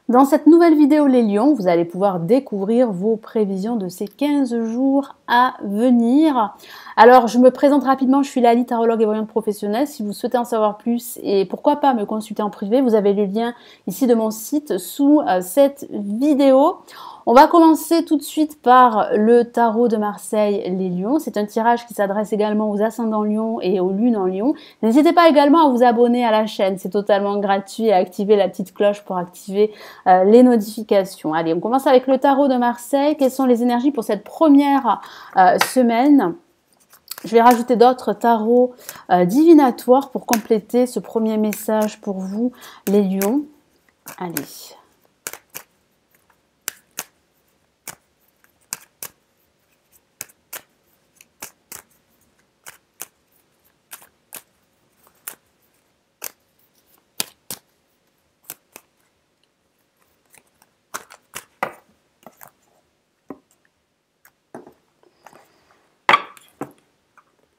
Dans cette nouvelle vidéo les lions, vous allez pouvoir découvrir vos prévisions de ces 15 jours à venir. Alors je me présente rapidement, je suis Lali, tarologue et voyante professionnelle. Si vous souhaitez en savoir plus et pourquoi pas me consulter en privé, vous avez le lien ici de mon site sous cette vidéo. On va commencer tout de suite par le tarot de Marseille, les lions. C'est un tirage qui s'adresse également aux ascendants lions et aux lunes en lion. N'hésitez pas également à vous abonner à la chaîne, c'est totalement gratuit, et à activer la petite cloche pour activer les notifications. Allez, on commence avec le tarot de Marseille. Quelles sont les énergies pour cette première semaine ? Je vais rajouter d'autres tarots divinatoires pour compléter ce premier message pour vous, les lions. Allez.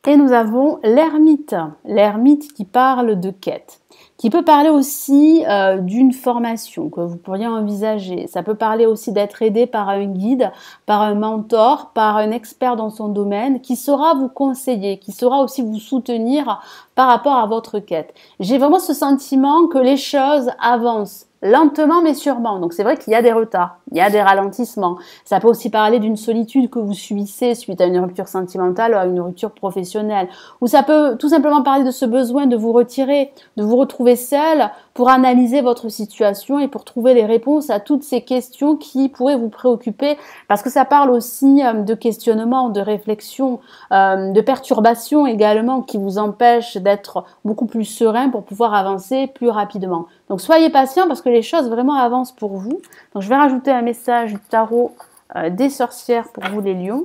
Et nous avons l'ermite qui parle de quête, qui peut parler aussi d'une formation que vous pourriez envisager. Ça peut parler aussi d'être aidé par un guide, par un mentor, par un expert dans son domaine qui saura vous conseiller, qui saura aussi vous soutenir par rapport à votre quête. J'ai vraiment ce sentiment que les choses avancent lentement mais sûrement. Donc c'est vrai qu'il y a des retards, il y a des ralentissements. Ça peut aussi parler d'une solitude que vous subissez suite à une rupture sentimentale ou à une rupture professionnelle. Ou ça peut tout simplement parler de ce besoin de vous retirer, de vous retrouver seul pour analyser votre situation et pour trouver les réponses à toutes ces questions qui pourraient vous préoccuper. Parce que ça parle aussi de questionnement, de réflexion, de perturbations également qui vous empêchent d'être beaucoup plus serein pour pouvoir avancer plus rapidement. Donc soyez patient parce que les choses vraiment avancent pour vous. Donc je vais rajouter un message du tarot des sorcières pour vous les lions.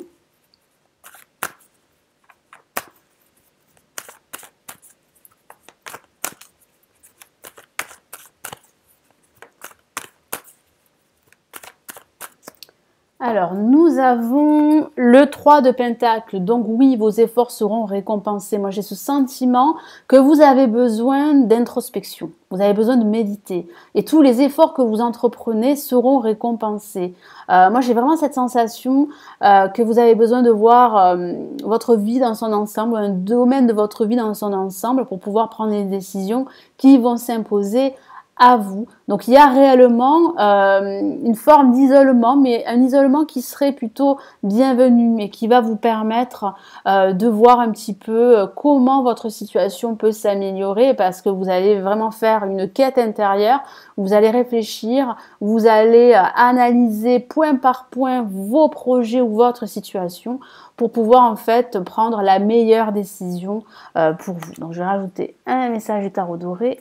Alors, nous avons le 3 de Pentacle. Donc oui, vos efforts seront récompensés. Moi, j'ai ce sentiment que vous avez besoin d'introspection. Vous avez besoin de méditer. Et tous les efforts que vous entreprenez seront récompensés. Moi, j'ai vraiment cette sensation que vous avez besoin de voir votre vie dans son ensemble, un domaine de votre vie dans son ensemble pour pouvoir prendre des décisions qui vont s'imposer à vous. Donc il y a réellement une forme d'isolement, mais un isolement qui serait plutôt bienvenu et qui va vous permettre de voir un petit peu comment votre situation peut s'améliorer parce que vous allez vraiment faire une quête intérieure, vous allez réfléchir, vous allez analyser point par point vos projets ou votre situation pour pouvoir en fait prendre la meilleure décision pour vous. Donc je vais rajouter un message du tarot doré.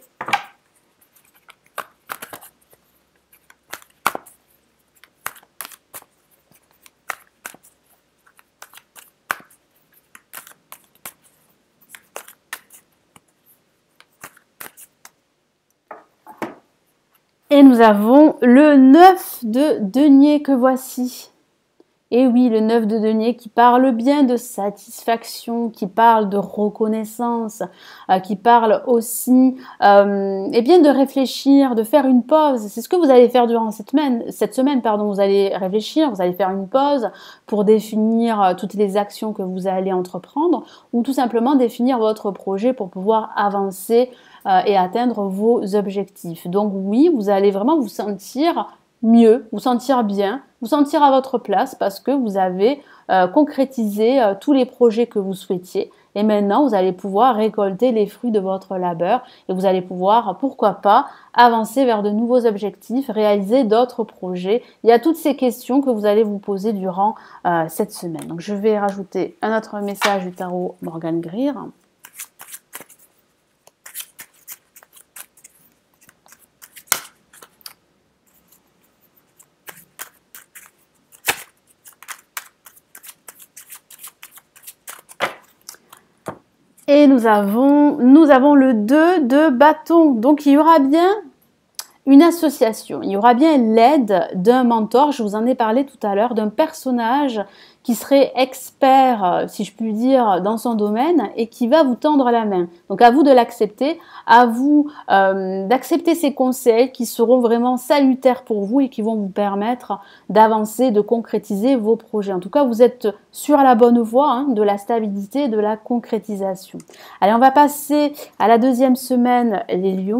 Et nous avons le 9 de denier que voici. Et oui, le 9 de denier qui parle bien de satisfaction, qui parle de reconnaissance, qui parle aussi eh bien de réfléchir, de faire une pause. C'est ce que vous allez faire durant cette semaine. Vous allez réfléchir, vous allez faire une pause pour définir toutes les actions que vous allez entreprendre ou tout simplement définir votre projet pour pouvoir avancer et atteindre vos objectifs. Donc oui, vous allez vraiment vous sentir mieux, vous sentir bien, vous sentir à votre place parce que vous avez concrétisé tous les projets que vous souhaitiez et maintenant vous allez pouvoir récolter les fruits de votre labeur et vous allez pouvoir, pourquoi pas, avancer vers de nouveaux objectifs, réaliser d'autres projets. Il y a toutes ces questions que vous allez vous poser durant cette semaine. Donc je vais rajouter un autre message du tarot Morgane Greer. Et nous avons le 2 de bâton. Donc il y aura bien une association. Il y aura bien l'aide d'un mentor, je vous en ai parlé tout à l'heure, d'un personnage qui serait expert, si je puis dire, dans son domaine et qui va vous tendre la main. Donc à vous de l'accepter, à vous d'accepter ces conseils qui seront vraiment salutaires pour vous et qui vont vous permettre d'avancer, de concrétiser vos projets. En tout cas, vous êtes sur la bonne voie hein, de la stabilité et de la concrétisation. Allez, on va passer à la deuxième semaine, les lions.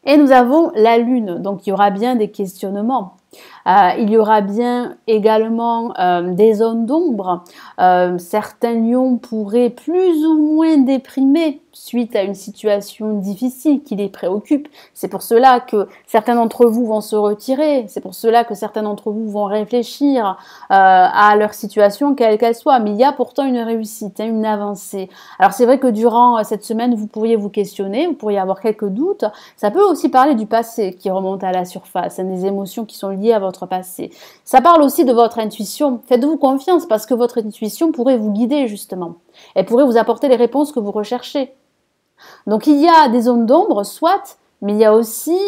Et nous avons la lune, donc il y aura bien des questionnements. Il y aura bien également des zones d'ombre. Certains lions pourraient plus ou moins déprimer suite à une situation difficile qui les préoccupe. C'est pour cela que certains d'entre vous vont se retirer. C'est pour cela que certains d'entre vous vont réfléchir à leur situation, quelle qu'elle soit. Mais il y a pourtant une réussite, hein, une avancée. Alors c'est vrai que durant cette semaine, vous pourriez vous questionner, vous pourriez avoir quelques doutes. Ça peut aussi parler du passé qui remonte à la surface, hein, des émotions qui sont liées à votre passé. Ça parle aussi de votre intuition. Faites-vous confiance parce que votre intuition pourrait vous guider justement. Elle pourrait vous apporter les réponses que vous recherchez. Donc il y a des zones d'ombre, soit, mais il y a aussi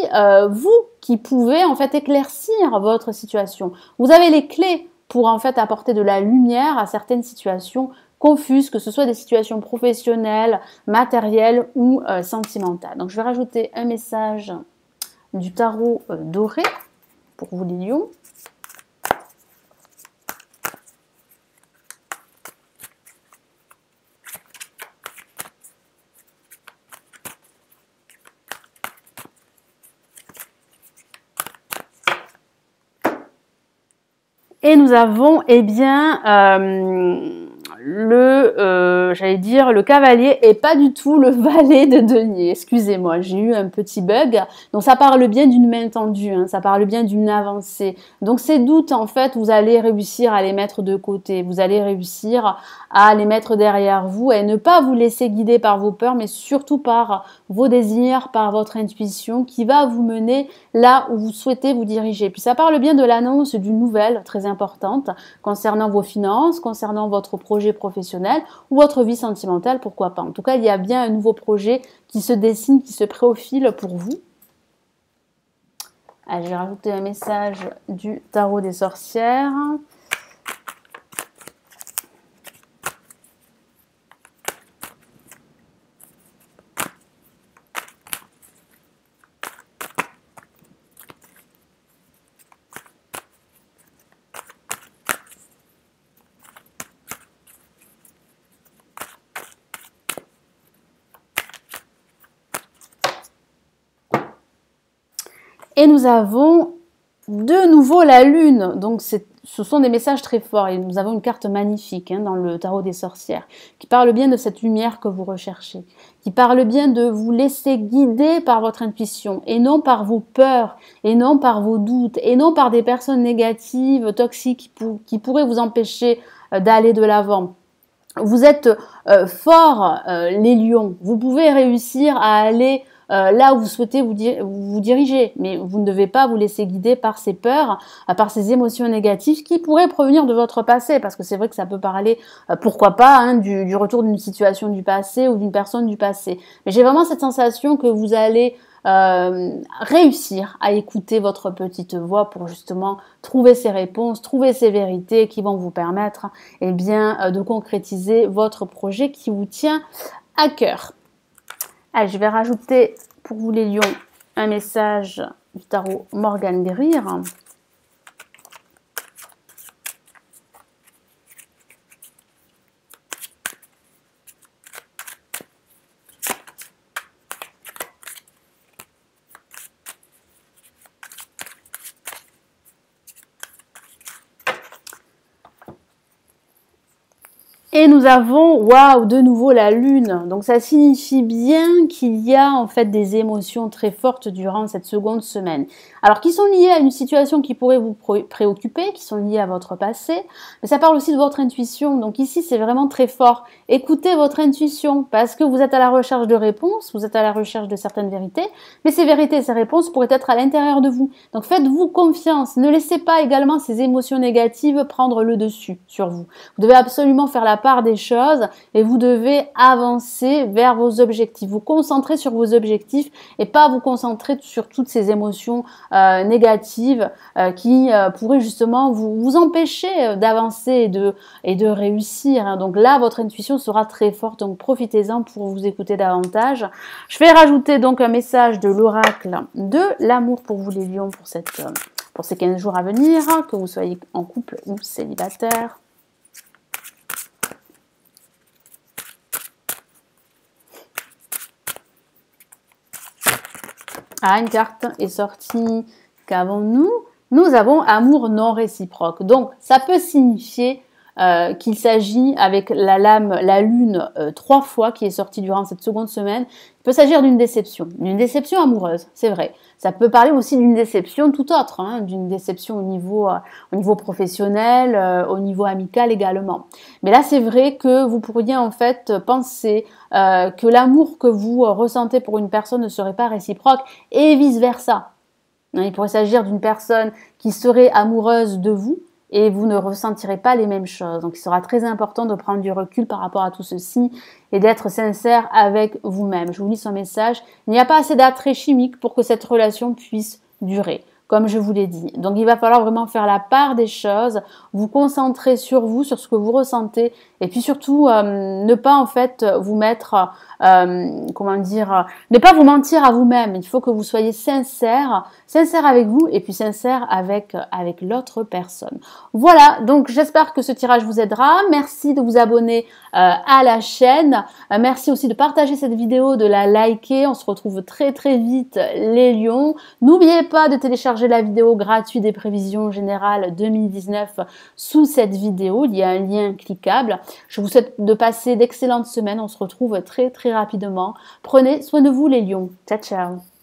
vous qui pouvez en fait éclaircir votre situation. Vous avez les clés pour en fait apporter de la lumière à certaines situations confuses, que ce soit des situations professionnelles, matérielles ou sentimentales. Donc je vais rajouter un message du tarot doré pour vous les lions. Et nous avons, eh bien, j'allais dire le cavalier et pas du tout le valet de denier. Excusez-moi, j'ai eu un petit bug. Donc ça parle bien d'une main tendue, hein, ça parle bien d'une avancée. Donc ces doutes, en fait, vous allez réussir à les mettre de côté. Vous allez réussir à les mettre derrière vous et ne pas vous laisser guider par vos peurs, mais surtout par vos désirs, par votre intuition qui va vous mener là où vous souhaitez vous diriger. Puis ça parle bien de l'annonce d'une nouvelle très importante concernant vos finances, concernant votre projet professionnel ou votre vie sentimentale, pourquoi pas. En tout cas, il y a bien un nouveau projet qui se dessine, qui se profile pour vous. Allez, je vais rajouter un message du tarot des sorcières. Et nous avons de nouveau la lune. Donc ce sont des messages très forts. Et nous avons une carte magnifique hein, dans le tarot des sorcières qui parle bien de cette lumière que vous recherchez, qui parle bien de vous laisser guider par votre intuition et non par vos peurs, et non par vos doutes, et non par des personnes négatives, toxiques qui pourraient vous empêcher d'aller de l'avant. Vous êtes forts, les lions. Vous pouvez réussir à aller là où vous souhaitez vous diriger, mais vous ne devez pas vous laisser guider par ces peurs, par ces émotions négatives qui pourraient provenir de votre passé, parce que c'est vrai que ça peut parler, pourquoi pas, hein, du retour d'une situation du passé ou d'une personne du passé. Mais j'ai vraiment cette sensation que vous allez réussir à écouter votre petite voix pour justement trouver ces réponses, trouver ces vérités qui vont vous permettre eh bien, de concrétiser votre projet qui vous tient à cœur. Allez, je vais rajouter pour vous les lions un message du tarot Morgane des Rires. Et nous avons, waouh, de nouveau la lune. Donc ça signifie bien qu'il y a en fait des émotions très fortes durant cette seconde semaine. Alors qui sont liées à une situation qui pourrait vous préoccuper, qui sont liées à votre passé, mais ça parle aussi de votre intuition. Donc ici c'est vraiment très fort. Écoutez votre intuition parce que vous êtes à la recherche de réponses, vous êtes à la recherche de certaines vérités, mais ces vérités, ces réponses pourraient être à l'intérieur de vous. Donc faites-vous confiance. Ne laissez pas également ces émotions négatives prendre le dessus sur vous. Vous devez absolument faire la part des choses et vous devez avancer vers vos objectifs. Vous concentrer sur vos objectifs et pas vous concentrer sur toutes ces émotions négatives qui pourraient justement vous empêcher d'avancer et de réussir. Hein. Donc là, votre intuition sera très forte, donc profitez-en pour vous écouter davantage. Je vais rajouter donc un message de l'oracle de l'amour pour vous les lions pour ces 15 jours à venir, que vous soyez en couple ou célibataire. Ah, une carte est sortie. Qu'avons-nous? Nous avons amour non réciproque. Donc, ça peut signifier qu'il s'agit avec la lune 3 fois qui est sortie durant cette seconde semaine. Il peut s'agir d'une déception amoureuse, c'est vrai. Ça peut parler aussi d'une déception tout autre, hein, d'une déception au niveau professionnel, au niveau amical également. Mais là, c'est vrai que vous pourriez en fait penser que l'amour que vous ressentez pour une personne ne serait pas réciproque et vice-versa. Il pourrait s'agir d'une personne qui serait amoureuse de vous et vous ne ressentirez pas les mêmes choses. Donc, il sera très important de prendre du recul par rapport à tout ceci et d'être sincère avec vous-même. Je vous lis son message. Il n'y a pas assez d'attrait chimique pour que cette relation puisse durer, comme je vous l'ai dit. Donc, il va falloir vraiment faire la part des choses, vous concentrer sur vous, sur ce que vous ressentez, et puis surtout, ne pas en fait vous mettre, ne pas vous mentir à vous-même. Il faut que vous soyez sincère avec vous, et puis sincère avec l'autre personne. Voilà, donc j'espère que ce tirage vous aidera. Merci de vous abonner à la chaîne. Merci aussi de partager cette vidéo, de la liker. On se retrouve très très vite les lions. N'oubliez pas de télécharger la vidéo gratuite des prévisions générales 2019 sous cette vidéo. Il y a un lien cliquable. Je vous souhaite de passer d'excellentes semaines. On se retrouve très très rapidement. Prenez soin de vous les lions. Ciao ciao.